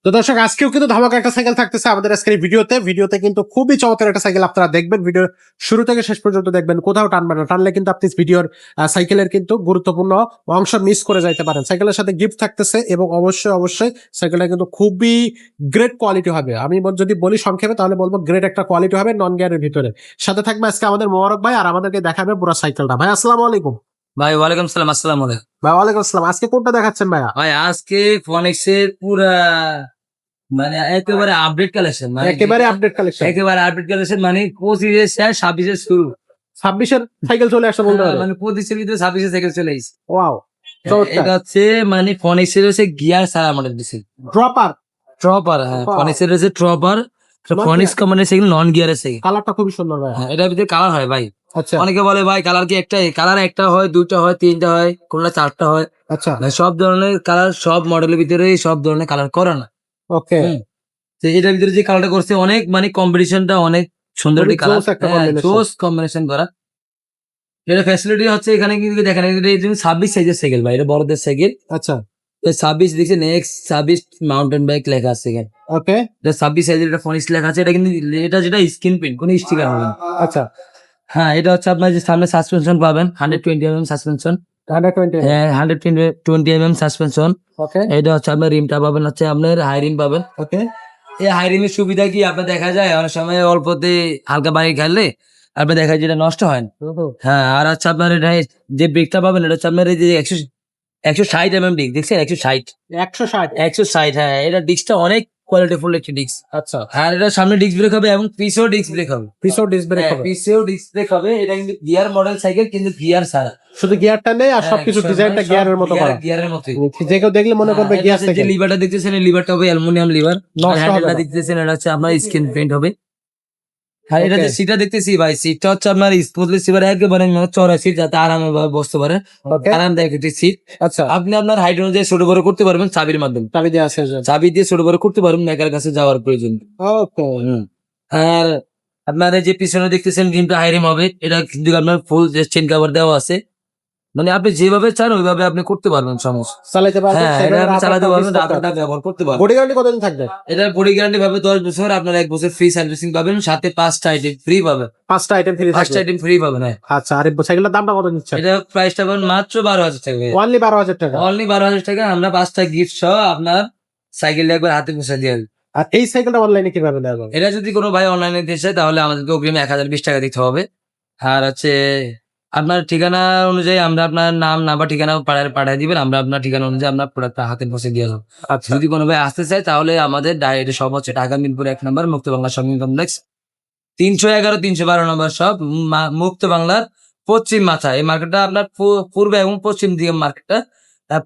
তো দর্শক আজকেও কিন্তু ধামাকা একটা সাইকেল থাকতেছে আমাদের আজকের এই ভিডিওতে কিন্তু খুবই চমৎকার একটা সাইকেল আপনারা দেখবেন, ভিডিও শুরু থেকে শেষ পর্যন্ত দেখবেন, কোথাও টানবেন না, টানলে কিন্তু আপনি ভিডিওর সাইকেলের কিন্তু গুরুত্বপূর্ণ অংশ মিস করে যাইতে পারেন। সাইকেলের সাথে গিফট থাকতেছে এবং অবশ্যই সাইকেলটা কিন্তু খুবই গ্রেট কোয়ালিটি হবে। আমি যদি বলি সংক্ষেপে তাহলে বলবো গ্রেট একটা কোয়ালিটি হবে নন গিয়ারের ভিতরে। সাথে থাকবে আজকে আমাদের মোবারক ভাই আর আমাদেরকে দেখাবে পুরো সাইকেলটা। ভাই আসসালামু আলাইকুম। ভাই ওয়ালাইকুম সালাম। আসসালামু আলাইকুম। ভাই ওয়ালাইকুম আসসালাম। আজকে কোনটা দেখাচ্ছেন ভাইয়া? ভাই আজকে ফনিক্সের পুরা মানে একেবারে আপডেট কালেকশন, একেবারে আপডেট কালেকশন, একেবারে আপডেট কালেকশন, মানে 25 শেষ 26 শুরু। 26-এর সাইকেল চলে আসছে বলতে পারে, মানে 25 ভিতরে 26 সাইকেল চলে এসেছে। ওয়াও এটা হচ্ছে মানে ফনিক্সের হচ্ছে গিয়ার সারা মডেল দিছে, ড্রপার ট্রপার। হ্যাঁ, Wow. ফনিক্সের হচ্ছে ট্রপার। Non ফনিক্স কোম্পানির সাইকেল নন গিয়ারের সাইকেল। কালারটা খুবই সুন্দর ভাই। হ্যাঁ, এটার ভিতরে কালার হয় ভাই। আচ্ছা অনেকে বলে ভাই কালার কি একটাই? কালার একটা হয়, দুইটা হয়, তিনটা হয়, কোনটা চারটা হয়। আচ্ছা ভাই সব ধরনের কালার, সব মডেলের ভিতরে সব ধরনের কালার করে না। ওকে, তো এটার ভিতরে যে কালারটা করছে অনেক মানে কম্বিনেশনটা অনেক সুন্দর অনেক একটি কালার, জোস একটা combination। জোস কম্বিনেশন করা। এটা ফ্যাসিলিটি হচ্ছে এখানে কিন্তু দেখেন, এটা 26 সাইজের সাইকেল ভাই, এটা বড়দের সাইকেল। আচ্ছা 26 দেখছে, নেক্সট 26 মাউন্টেন বাইক লেখা আছে এখানে। ওকে, এটা 26 সাইজের, এটা ফনিক্স লেখা আছে। এটা কিন্তু এটা যেটা স্ক্রিন প্রিন্ট, কোনো স্টিকার হবে না। আচ্ছা হ্যাঁ, এটা হচ্ছে আপনার যে সামনে সাসপেনশন পাবেন 120 সাসপেনশন। 120 হ্যাঁ, 120 সাসপেনশন। ওকে এটা হচ্ছে আপনার রিমটা পাবেন, হচ্ছে আপনার হাই রিম পাবেন। ওকে এই হাই রিমের সুবিধা কি আপনার দেখা যায় অনেক সময় অল্পতে হালকা বাইক খেললে আপনার দেখা যায় যেটা নষ্ট হয় না। হ্যাঁ, আর হচ্ছে আপনার এটা যে ব্রেকটা পাবেন, এটা হচ্ছে আপনার এই যে 160 ব্রেক দেখছেন, 160। 160 হ্যাঁ, এটা ডিস্কটা অনেক কোয়ালিটিফুল একটি ডিস্ক। আচ্ছা আর এটা সামনে ডিস্ক ব্রেক হবে এবং পিছেও ডিস্ক ব্রেক হবে। পিছও ডিস্ক ব্রেক হ্যাঁ, হবে, পিছেও ডিস্ক ব্রেক হবে। এটা কিন্তু গিয়ার মডেল সাইকেল, কিন্তু গিয়ার ছাড়া। শুধু গিয়ারটা নেই আর সবকিছু ডিজাইনটা গিয়ারের মতো করা, গিয়ারের মতোই। যে কেউ দেখলে মনে করবে এটা গিয়ার হচ্ছে যে সাইকেল। লিভারটা দেখতেছেন, এই লিভারটা হবে অ্যালুমিনিয়াম লিভার। নষ্ট হবে হ্যান্ডেলটা না। দেখতেছেন, এটা হচ্ছে আপনার স্ক্রিন প্রিন্ট হবে। আর এটা Okay. যে সিটটা দেখতেছি ভাই, সিটটা হচ্ছে আপনার স্মুথলি সিট, একেবারে চড়া সিট, যাতে আরামে বসতে পারে, Okay. আরামদায়ক একটি সিট। আচ্ছা আপনি আপনার হাইট অনুযায়ী ছোট বড় করতে পারবেন চাবির মাধ্যমে। চাবি দিয়ে আছে চাবি দিয়ে ছোট বড় করতে পারবেন, মেকার কাছে যাওয়ার প্রয়োজন নেই। ওকে আর আপনার এই যে পিছনে দেখতেছেন রিমটা হাই রিম হবে। এটা কিন্তু আপনার ফুল চেন কভার দেওয়া আছে, মানে আপনি যেভাবে চান ওইভাবে আপনি করতে পারবেন, সমস্যা। চালাতে পারবেন, হ্যাঁ, এটা আপনি চালাতে পারবেন, আপনারটা ব্যবহার করতে পারবেন। বডি গ্যারান্টি কতদিন থাকবে? এটার বডি গ্যারান্টি ভাবে 10 বছর, আপনার 1 বছর ফ্রি সার্ভিসিং পাবেন, সাথে 5টা আইটেম ফ্রি পাবেন। 5টা আইটেম ফ্রি 5টা থাকবে। আইটেম ফ্রি পাবেন। হ্যাঁ, আচ্ছা আর এই সাইকেলের দামটা কত নিচ্ছেন? এটা প্রাইসটা পাবেন মাত্র 12,000 টাকা। অনলি 12,000 টাকা। অনলি 12,000 টাকা। আমরা 5টা গিফট সহ আপনার সাইকেলটা একবার হাতে পৌঁছে দিয়ে দেব। আর এই সাইকেলটা অনলাইনে কিভাবে দেওয়া যাবে? এটা যদি কোনো ভাই অনলাইনে দিতে চায় তাহলে আমাদেরকে অগ্রিম 1020 টাকা দিতে হবে। আর হচ্ছে আপনার ঠিকানা অনুযায়ী আমরা আপনার নাম নাম্বার ঠিকানা পাঠিয়ে দিবেন, আমরা আপনার ঠিকানা অনুযায়ী আমরা প্রোডাক্টটা হাতে পৌঁছে দিয়ে দেবো। আচ্ছা যদি কোনো ভাই আসতে চায় তাহলে আমাদের ডাইরেক্ট সব হচ্ছে ঢাকা মিরপুর 1 নম্বর মুক্ত বাংলা শপিং কমপ্লেক্স, 311 312 নম্বর সব, মুক্ত বাংলার পশ্চিম মাথায়। এই মার্কেটটা আপনার পূর্বে এবং পশ্চিম দিকে মার্কেটটা।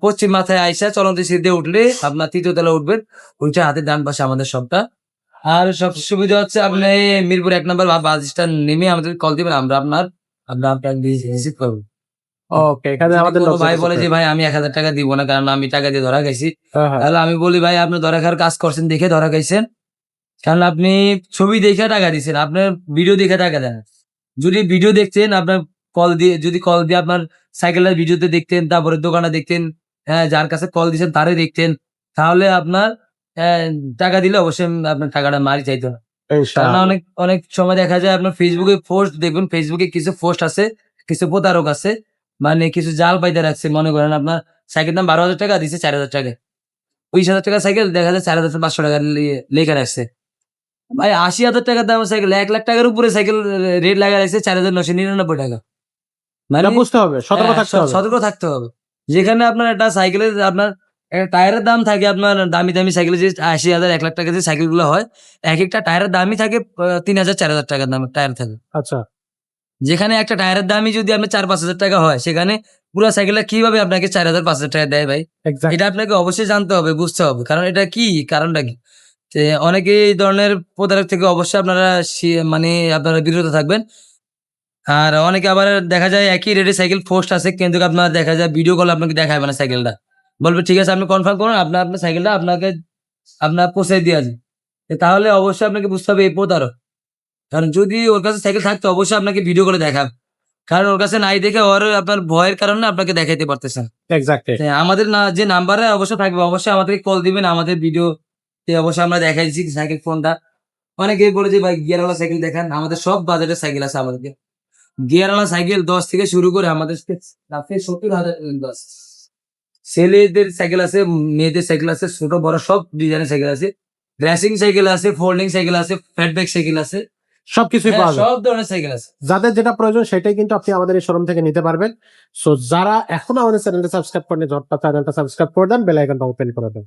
পশ্চিম মাথায় আইসা চলন্ত সিঁড়ি দিয়ে উঠলে আপনার 3য় তলা উঠবেন, ওইটা হাতে ডান পাশে আমাদের সবটা। আর সব সুবিধা হচ্ছে আপনি মিরপুর 1 নম্বর বাস স্ট্যান্ড নেমে আমাদের কল দিবেন, আমরা আপনার রিসিভ করবো। ওকে এখানে আমাদের কোনো ভাই বলে যে ভাই আমি 1000 টাকা দিব না, কারণ আমি টাকা দিয়ে ধরা খাইছি, তাহলে আমি বলি ভাই আপনি ধরা খাওয়ার কাজ করছেন দেখে ধরা খাইছেন, কারণ আপনি ছবি দেখে টাকা দিচ্ছেন, আপনার ভিডিও দেখে টাকা দেন। যদি ভিডিও দেখতেন, আপনার কল দিয়ে আপনার সাইকেলের ভিডিওতে দেখতেন, তারপরে দোকানে দেখতেন, হ্যাঁ, যার কাছে কল দিচ্ছেন তারে দেখতেন, তাহলে আপনার টাকা দিলে অবশ্যই আপনার টাকাটা মারি চাইতো না। কারণ অনেক সময় দেখা যায় আপনার ফেসবুকে পোস্ট দেখবেন, ফেসবুকে কিছু পোস্ট আছে, কিছু প্রতারক আছে, মানে কিছু জাল পাইতে রাখছে। মনে করেন আপনার সাইকেল দাম 12,000 টাকা, দিচ্ছে 4,000 টাকা। 20,000 টাকা সাইকেল দেখা যায় 4,500 টাকা লেখা রাখছে। ভাই 80,000 টাকার দাম সাইকেল, 1,00,000 টাকার উপরে সাইকেল রেট লাগা রাখছে 4,999 টাকা। মানে বুঝতে হবে, সতর্ক থাকতে হবে। সতর্ক থাকতে হবে। যেখানে আপনার একটা সাইকেলের আপনার টায়ারের দাম থাকে, আপনার দামি সাইকেলের যে 80,000 1,00,000 টাকা যে সাইকেল গুলো হয়, এক একটা টায়ারের দামই থাকে 3,000 4,000 টাকার দাম টায়ার থাকে। আচ্ছা যেখানে একটা টায়ারের দামই যদি আপনার 4-5,000 টাকা হয়, সেখানে পুরো সাইকেলটা কিভাবে আপনাকে 4,000-5,000 টাকা দেয় ভাই? এক্স্যাক্ট এটা আপনাকে অবশ্যই জানতে হবে, বুঝতে হবে, কারণ এটা কি কারণটা কি। অনেকে এই ধরনের প্রতারক থেকে অবশ্যই আপনারা মানে আপনারা বিরত থাকবেন। আর অনেকে আবার দেখা যায় একই রেটে সাইকেল পোস্ট আছে, কিন্তু আপনার দেখা যায় ভিডিও কল আপনাকে দেখাবে না সাইকেলটা, বলবে ঠিক আছে আপনি কনফার্ম করুন, আপনার সাইকেলটা আপনার পৌঁছে দিয়ে আসবে। তাহলে অবশ্যই আপনাকে বুঝতে হবে এই প্রতারক। কারণ যদি ওর কাছে সাইকেল থাকতো অবশ্যই আপনাকে ভিডিও করে দেখাবে, কারণ ওর কাছে নাই দেখে ওর আপনার ভয়ের কারণে আপনাকে দেখাইতে পারতেছেন। এক্স্যাক্টলি আমাদের যে নাম্বারে অবশ্যই থাকবে, অবশ্যই আমাদেরকে কল দিবেন, আমাদের ভিডিও অবশ্যই আমরা দেখাইছি সাইকেল কোনটা। অনেকেই বলে যে ভাই গিয়ারওয়ালা সাইকেল দেখান, আমাদের সব বাজেটের সাইকেল আছে আমাদের। গিয়ারওয়ালা সাইকেল 10 থেকে শুরু করে আমাদের কাছে 70,000 পর্যন্ত আছে। ছেলেদের সাইকেল আছে, মেয়েদের সাইকেল আছে, ছোট বড় সব ডিজাইনের সাইকেল আছে। রেসিং সাইকেল আছে, ফোল্ডিং সাইকেল আছে, ফ্যাটব্যাক সাইকেল আছে, সবকিছুই হ্যাঁ, পাওয়া যায়। সব ধরনের সাইকেল আছে। যাদের যেটা প্রয়োজন সেটাই কিন্তু আপনি আমাদের এই শোরুম থেকে নিতে পারবেন। সো যারা এখনো আমাদের চ্যানেলটা সাবস্ক্রাইব করেনি ঝটপট চ্যানেলটা সাবস্ক্রাইব করে দেন, বেল আইকনটা ওপেন করে দেন।